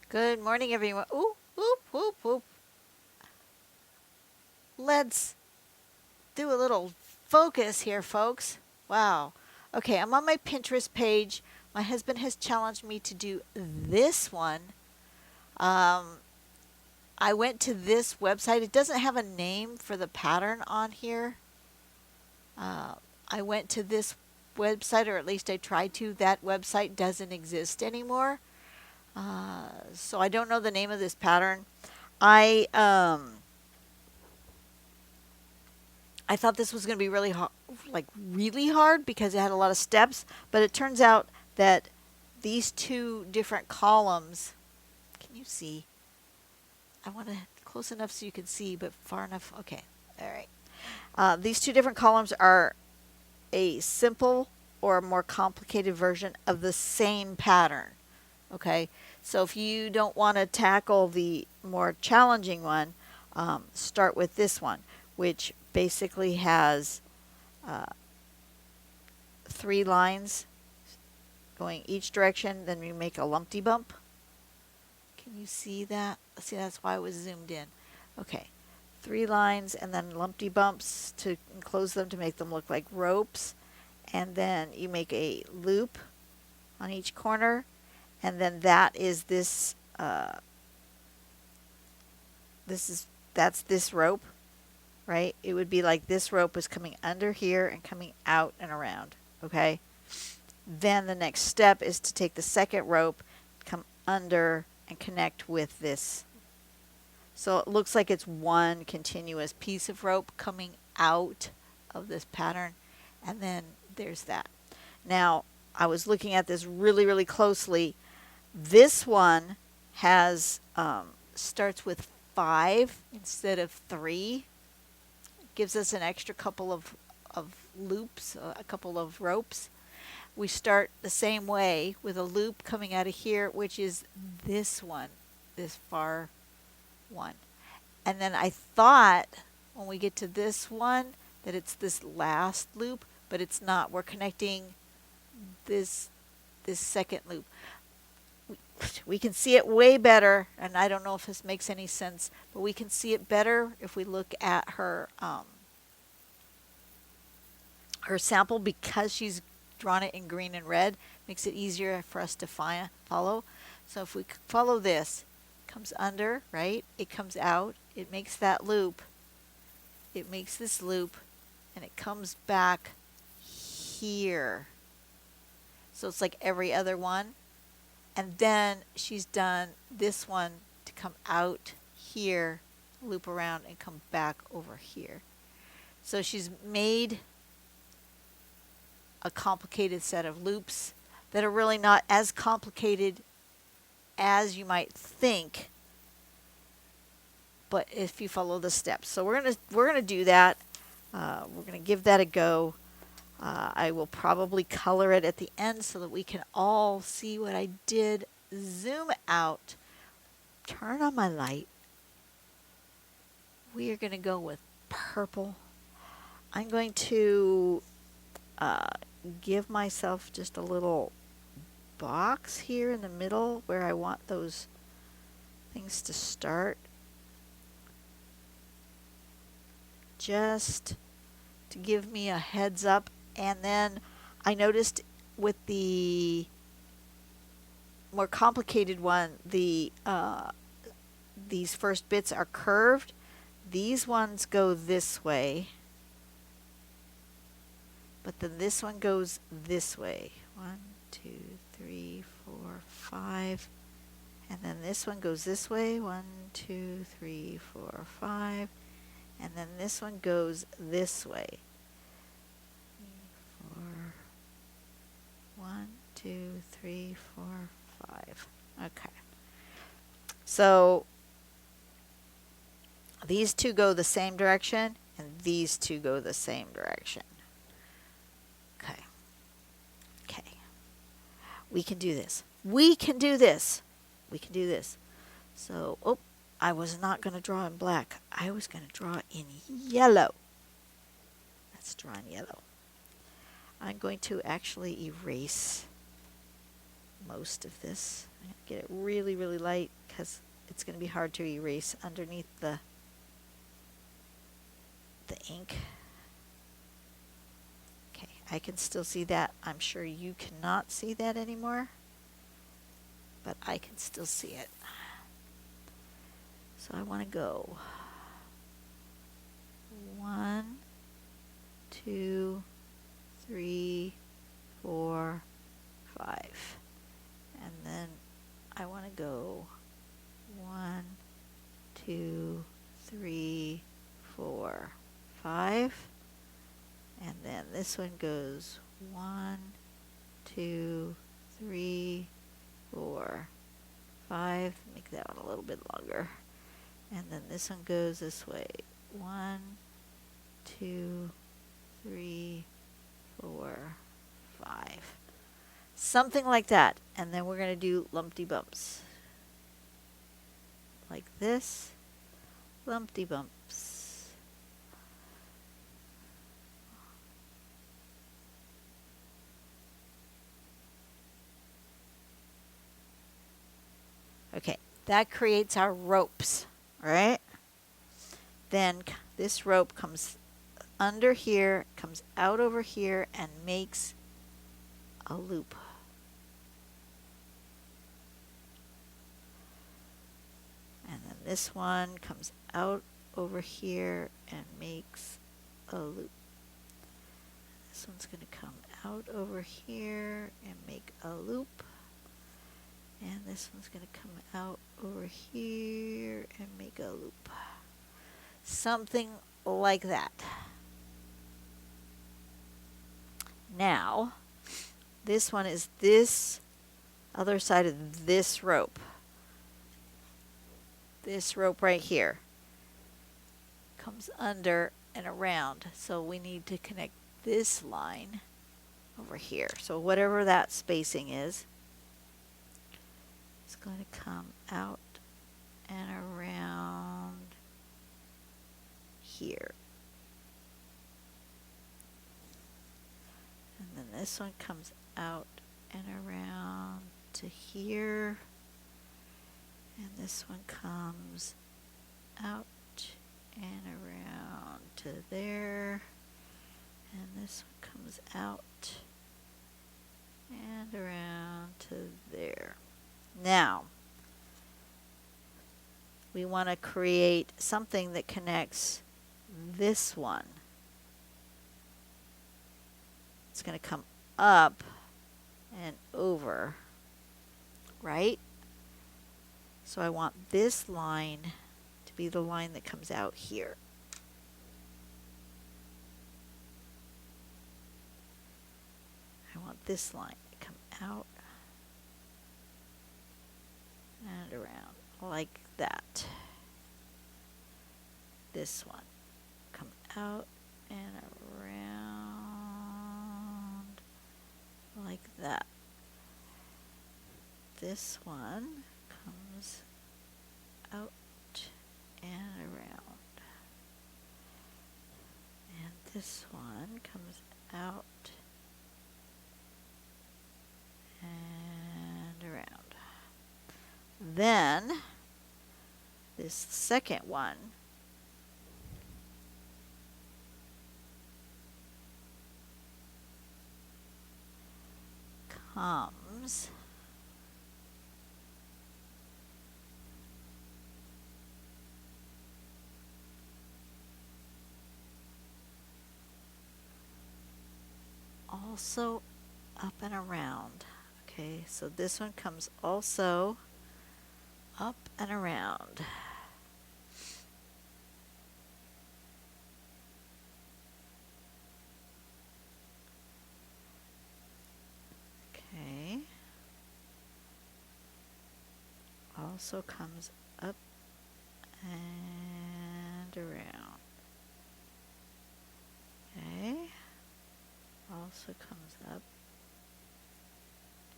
Good morning, everyone. Ooh, whoop, whoop, whoop. Let's do a little focus here, folks. Wow. Okay, I'm on my Pinterest page. My husband has challenged me to do this one. Um, I went to this website. It doesn't have a name for the pattern on here. Uh, I went to this website, or at least I tried to. That website doesn't exist anymore. So I don't know the name of this pattern. I um, I thought this was going to be really hard, like really hard because it had a lot of steps, but it turns out that these two different columns, can you see? I want to close enough so you can see, but far enough. Okay. All right. These two different columns are a simple or a more complicated version of the same pattern. Okay. So if you don't want to tackle the more challenging one, start with this one, which basically has uh, three lines going each direction. Then we make a lumpty bump. Can you see that? See, that's why it was zoomed in. Okay. Three lines and then lumpty bumps to enclose them to make them look like ropes. And then you make a loop on each corner. And then that is this, that's this rope, right? It would be like this rope was coming under here and coming out and around, okay? Then the next step is to take the second rope, come under and connect with this. So it looks like it's one continuous piece of rope coming out of this pattern, and then there's that. Now, I was looking at this really, really closely. This one has starts with 5 instead of 3. It gives us an extra couple of loops, a couple of ropes. We start the same way with a loop coming out of here, which is this one, this far one. And then I thought when we get to this one that it's this last loop, but it's not. We're connecting this second loop. We can see it way better, and I don't know if this makes any sense, but we can see it better if we look at her her sample, because she's drawn it in green and red. Makes it easier for us to follow. So if we follow this, it comes under, right? It comes out. It makes that loop. It makes this loop, and it comes back here. So it's like every other one. And then she's done this one to come out here, loop around, and come back over here. So she's made a complicated set of loops that are really not as complicated as you might think, but if you follow the steps. So we're gonna do that. We're gonna give that a go. I will probably color it at the end so that we can all see what I did. Zoom out. Turn on my light. We are going to go with purple. I'm going to give myself just a little box here in the middle where I want those things to start. Just to give me a heads up. And then I noticed with the more complicated one, these first bits are curved. These ones go this way, but then this one goes this way. 1, 2, 3, 4, 5. And then this one goes this way. 1, 2, 3, 4, 5. And then this one goes this way. 1, 2, 3, 4, 5. Okay. So these two go the same direction, and these two go the same direction. Okay. Okay. We can do this. We can do this. We can do this. So, I was not going to draw in black. I was going to draw in yellow. Let's draw in yellow. I'm going to actually erase most of this. I'm going to get it really, really light because it's going to be hard to erase underneath the ink. Okay, I can still see that. I'm sure you cannot see that anymore, but I can still see it. So I want to go 1, 2, 3, 4, 5. And then I want to go 1, 2, 3, 4, 5. And then this one goes 1, 2, 3, 4, 5. Make that one a little bit longer. And then this one goes this way. 1, 2, 3, 4, 5. Something like that. And then we're going to do lumpty bumps. Like this. Lumpty bumps. Okay, that creates our ropes, right? Then this rope comes under here, comes out over here, and makes a loop. And then this one comes out over here and makes a loop. This one's going to come out over here and make a loop. And this one's going to come out over here and make a loop. Something like that. Now, this one is this other side of this rope. This rope right here comes under and around. So we need to connect this line over here. So whatever that spacing is, it's going to come out and around here. And then this one comes out and around to here. And this one comes out and around to there. And this one comes out and around to there. Now, we want to create something that connects this one. It's going to come up and over, right? So I want this line to be the line that comes out here. I want this line to come out and around like that. This one come out and around like that. This one comes out and around. And this one comes out and around. Then this second one comes also up and around. Okay, so this one comes also up and around. Okay. Also comes up and around. Okay. Also comes up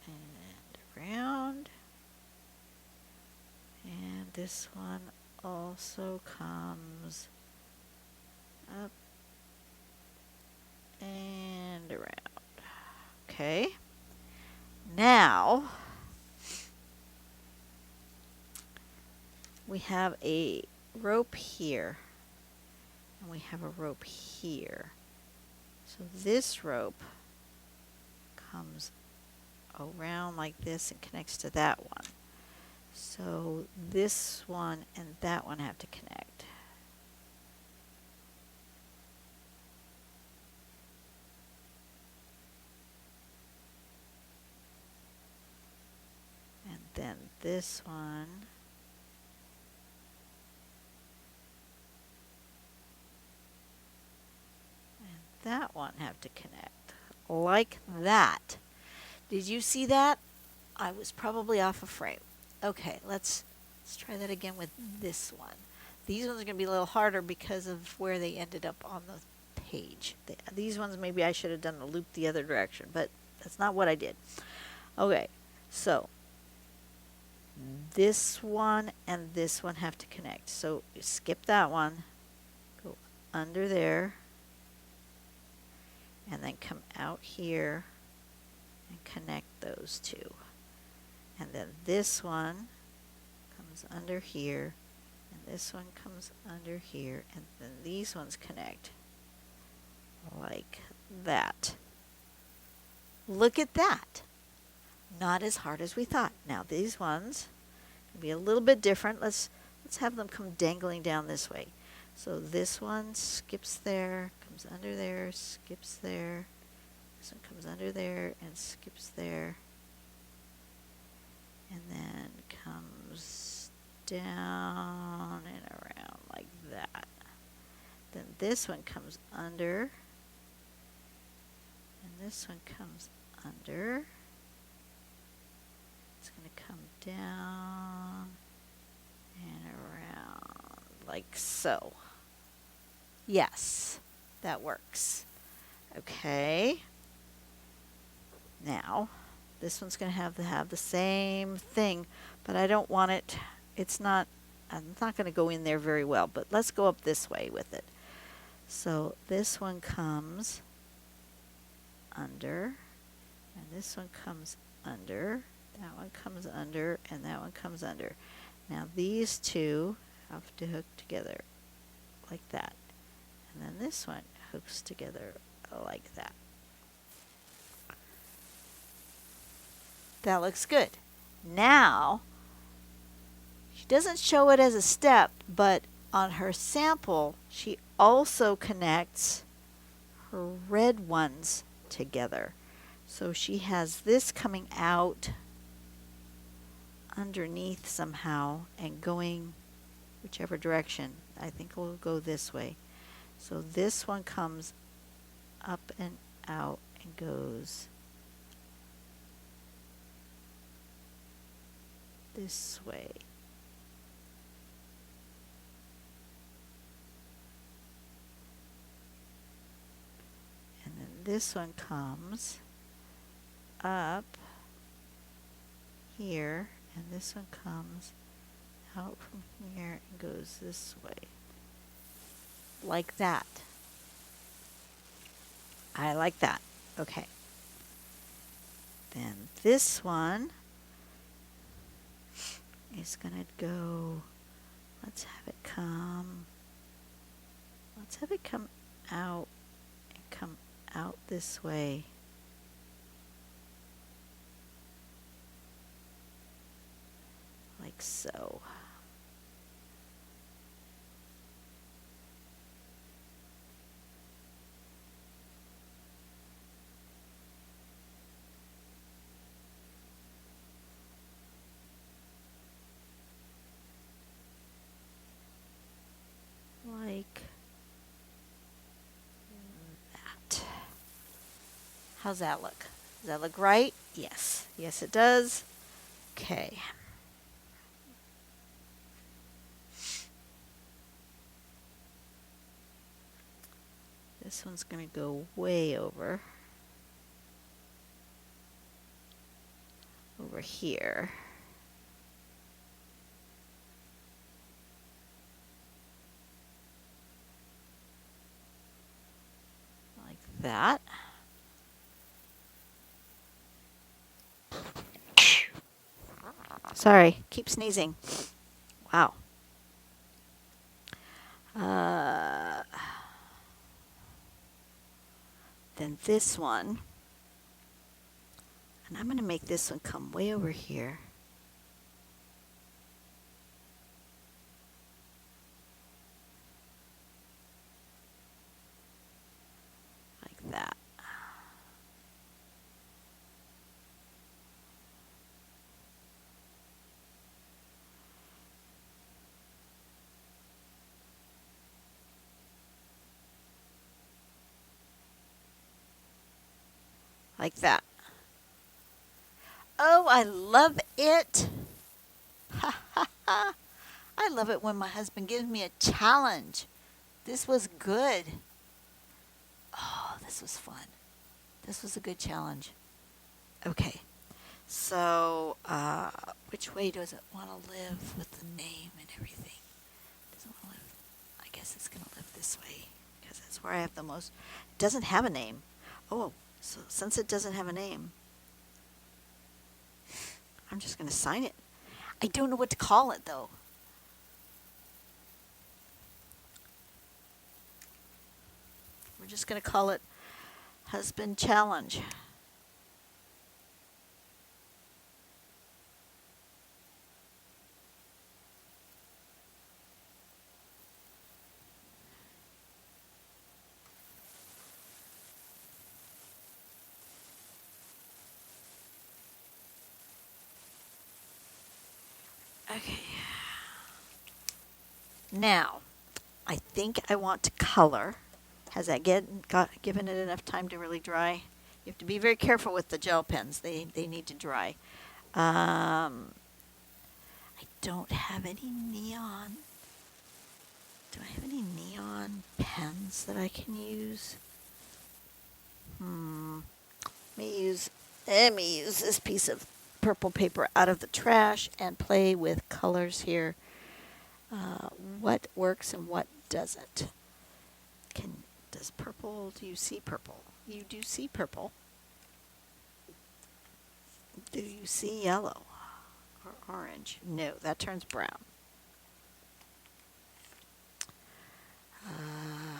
and around. And this one also comes up and around. Okay. Now, we have a rope here, and we have a rope here. So this rope comes around like this and connects to that one. So this one and that one have to connect. And then this one and that one have to connect. Like that. Did you see that? I was probably off a frame. Okay, let's try that again with this one. These ones are going to be a little harder because of where they ended up on the page. These ones maybe I should have done the loop the other direction, but that's not what I did. Okay, so this one and this one have to connect. So you skip that one, go under there, and then come out here and connect those two. And then this one comes under here, and this one comes under here, and then these ones connect like that. Look at that. Not as hard as we thought. Now these ones can be a little bit different. Let's have them come dangling down this way. So this one skips there, comes under there, skips there. This one comes under there and skips there. And then comes down and around like that. Then this one comes under. And this one comes under. It's going to come down and around like so. Yes, that works. Okay. Now, this one's going to have the same thing, but I don't want it, I'm not going to go in there very well, but let's go up this way with it. So this one comes under, and this one comes under, that one comes under, and that one comes under. Now these two have to hook together like that, and then this one hooks together like that. That looks good. Now, she doesn't show it as a step, but on her sample, she also connects her red ones together. So she has this coming out underneath somehow and going whichever direction. I think we'll go this way. So this one comes up and out and goes this way. And then this one comes up here, and this one comes out from here and goes this way. Like that. I like that. Okay. Then this one is going to go, let's have it come out and come out this way. Like so. Like that. How's that look? Does that look right? Yes. Yes, it does. Okay. This one's going to go way over here. Like that. Sorry, keep sneezing. Wow. Uh, then this one, and I'm going to make this one come way over here. Like that. Like that. Oh, I love it. Ha ha ha. I love it when my husband gives me a challenge. This was good. Oh, this was fun. This was a good challenge. Okay. So, which way does it want to live with the name and everything? Does it want to live? I guess it's going to live this way because that's where I have the most. It doesn't have a name. Oh, so since it doesn't have a name, I'm just going to sign it. I don't know what to call it though. We're just going to call it Husband Challenge. Okay. Now, I think I want to color. Has that given it enough time to really dry? You have to be very careful with the gel pens. They need to dry. I don't have any neon. Do I have any neon pens that I can use? Let me use this piece of purple paper out of the trash and play with colors here. What works and what doesn't. Does purple, do you see purple? You do see purple. Do you see yellow or orange? No, that turns brown.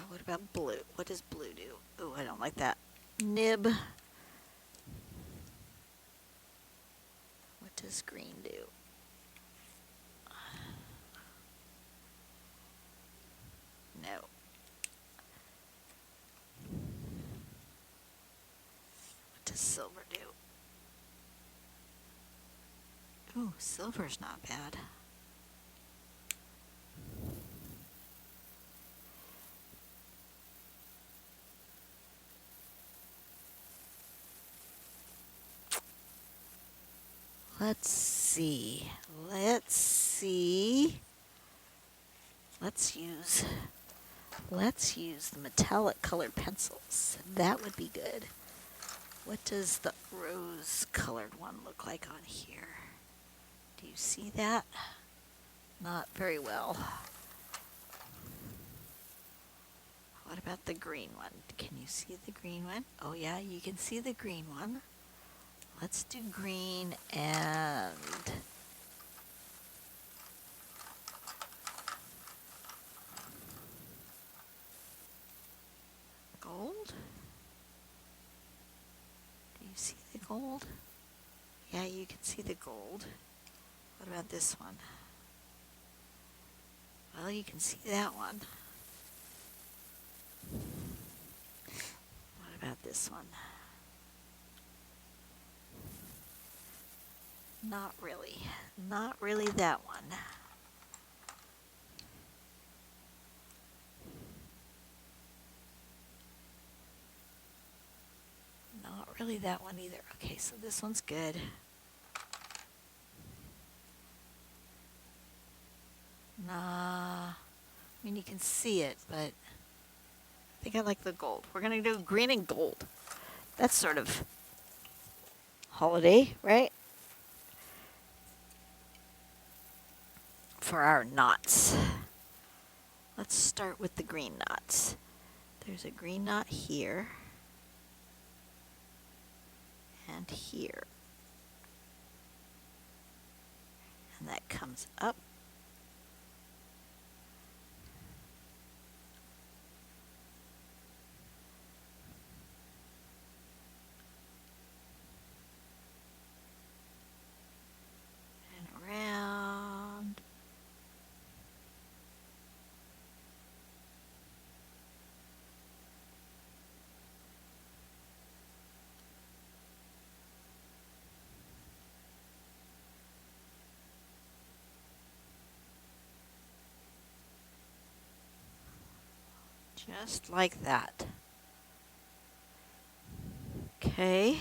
What about blue? What does blue do? Oh, I don't like that. Nib. What does green do? No. What does silver do? Ooh, silver's not bad. Let's see. Let's use the metallic colored pencils. That would be good. What does the rose colored one look like on here? Do you see that? Not very well. What about the green one? Can you see the green one? Oh yeah, you can see the green one. Let's do green and gold. Do you see the gold? Yeah, you can see the gold. What about this one? Well, you can see that one. What about this one? Not really. Not really that one. Not really that one either. Okay, so this one's good. Nah. I mean, you can see it, but I think I like the gold. We're going to do green and gold. That's sort of holiday, right? For our knots. Let's start with the green knots. There's a green knot here and here. And that comes up. Just like that. Okay.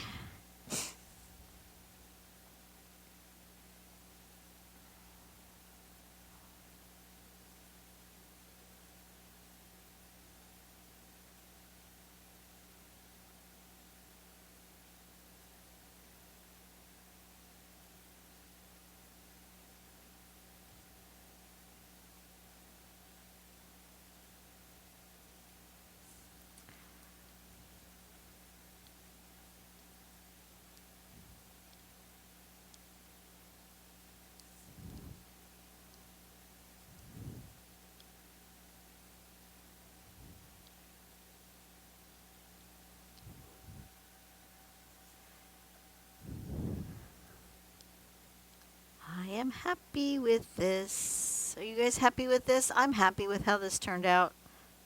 I am happy with this. Are you guys happy with this? I'm happy with how this turned out.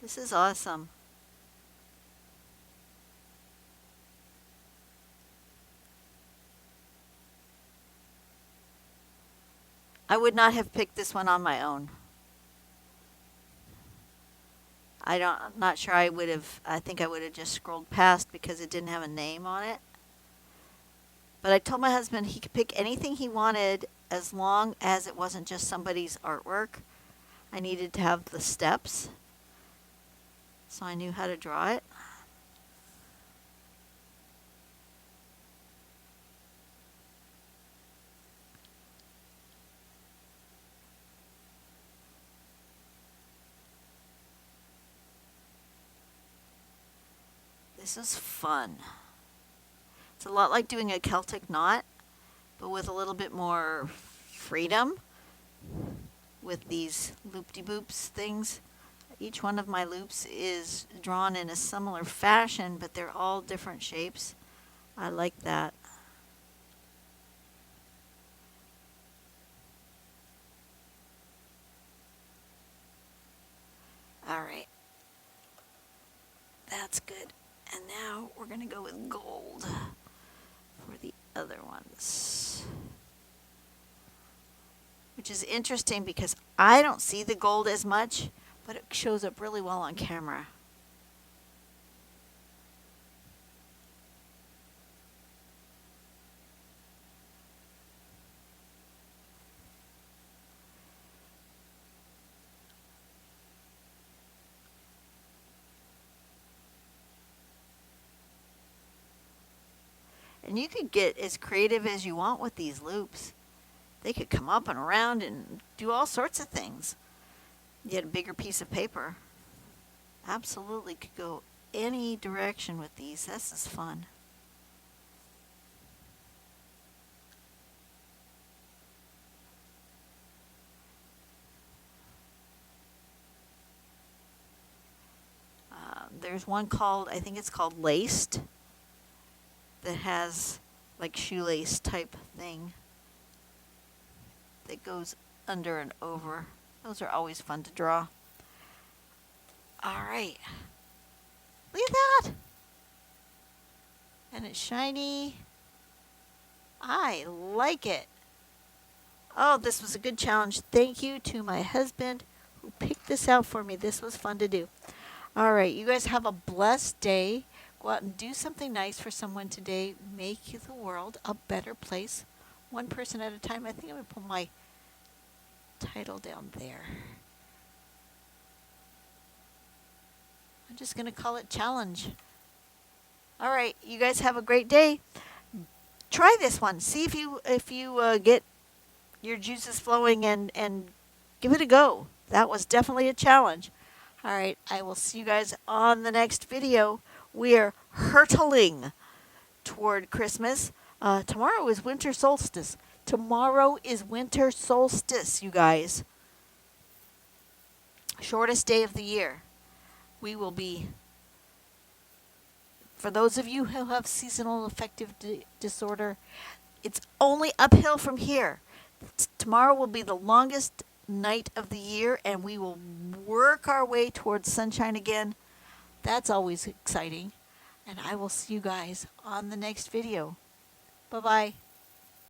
This is awesome. I would not have picked this one on my own. I'm not sure I would have, I think I would have just scrolled past because it didn't have a name on it. But I told my husband he could pick anything he wanted as long as it wasn't just somebody's artwork. I needed to have the steps, so I knew how to draw it. This is fun. It's a lot like doing a Celtic knot, but with a little bit more freedom with these loop-de-boops things. Each one of my loops is drawn in a similar fashion, but they're all different shapes. I like that. All right. That's good. And now we're going to go with gold for the other ones. Which is interesting because I don't see the gold as much, but it shows up really well on camera. And you could get as creative as you want with these loops. They could come up and around and do all sorts of things. You had a bigger piece of paper. Absolutely could go any direction with these. This is fun. There's one called, I think it's called Laced, that has like shoelace type thing that goes under and over. Those are always fun to draw. All right. Look at that. And it's shiny. I like it. Oh, this was a good challenge. Thank you to my husband who picked this out for me. This was fun to do. All right, you guys have a blessed day. Go out and do something nice for someone today. Make the world a better place, one person at a time. I think I'm going to put my title down there. I'm just going to call it challenge. All right, you guys have a great day. Try this one. See if you get your juices flowing and give it a go. That was definitely a challenge. All right, I will see you guys on the next video. We're hurtling toward Christmas. Tomorrow is winter solstice. Tomorrow is winter solstice, you guys. Shortest day of the year. We will be, for those of you who have seasonal affective disorder, it's only uphill from here. Tomorrow will be the longest night of the year, and we will work our way towards sunshine again. That's always exciting. And I will see you guys on the next video. Bye-bye.